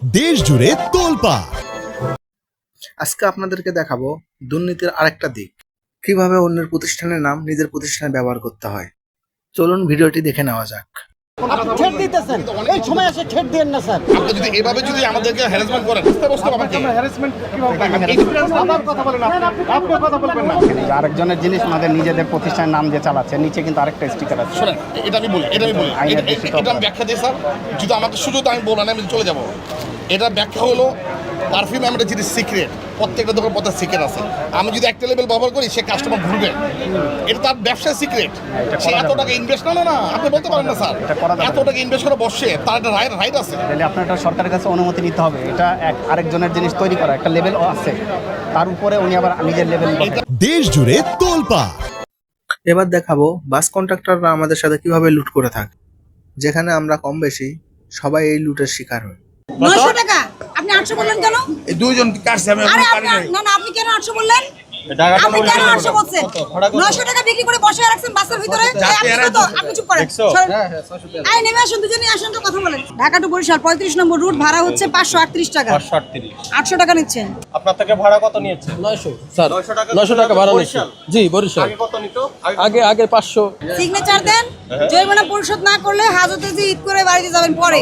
দেশ জুড়ে তোলপাড়। আজকে আপনাদেরকে দেখাবো দুর্নীতির আরেকটা দিক, কিভাবে অন্যের প্রতিষ্ঠানের নাম নিজের প্রতিষ্ঠানে ব্যবহার করতে হয়। চলুন ভিডিওটি দেখে নেওয়া যাক। ছেড় দিতেছেন, এই সময় আসে ছেড় দেন না স্যার। আপনি যদি এভাবে যদি আমাদেরকে হ্যারাসমেন্ট করেন, বুঝতে পারবেন হ্যারাসমেন্ট আবার কথা বলেন, আপনি কথা বলবেন না। আরেকজনের জিনিস আমাদের নিজেদের প্রতিষ্ঠানের নাম দিয়ে চালাচ্ছে, নিচে কিন্তু আরেকটা স্টিকার আছে। শোনেন, এটা আমি বলি এটা আমি ব্যাখ্যা দিই স্যার। যদি আমাকে শুধু আমি বলেন আমি চলে যাব। এটা ব্যাখ্যা হলো পারফিউম আমরা জিনিস সিক্রেট, প্রত্যেকটা দোকান পথে সিক্রেট আছে। আমি যদি একটা লেভেল ব্যবহার করি সে কাস্টমার ঘুরবে, এটা তার ব্যবসার সিক্রেট। সে এত টাকা ইনভেস্ট না আপনি বলতে পারেন না স্যার, এত টাকা ইনভেস্ট করে বসে তার একটা রাইট আছে। তাহলে আপনার একটা সরকারের কাছে অনুমতি নিতে হবে। এটা আরেকজনের জিনিস তৈরি করা একটা লেভেল আছে, তার উপরে উনি আবার নিজের লেভেল। দেশ জুড়ে তোলপাড়। এবার দেখাবো বাস কন্ট্রাক্টররা আমাদের সাথে কিভাবে লুট করে থাকে, যেখানে আমরা কম বেশি সবাই এই লুটের শিকার হই। 900 টাকা আপনি 800 বললেন কেন? এই দুইজন কাটছে আমি আরে না না, আপনি কেন 800 বললেন? আপনি কেন 800 বলছেন? 900 টাকা বিক্রি করে বসায় রাখছেন বাসের ভিতরে। আপনি চুপ করেন। আই নেমে আসুন, দুজনেই আসুন, তো কথা বলেন। ঢাকা টু বরিশাল 35 নম্বর রুট, ভাড়া হচ্ছে 538 টাকা। 800 টাকা নিচ্ছেন। আপনার থেকে ভাড়া কত নিয়েছে? 900 স্যার, 900 টাকা ভাড়া নিচ্ছি। জি, বরিশাল। আগে কত নিত? আগে 500। সিগনেচার দেন, জরিমানা পরিশোধ না করলে হাজতে যে ঈদ করে বাড়িতে যাবেন পরে।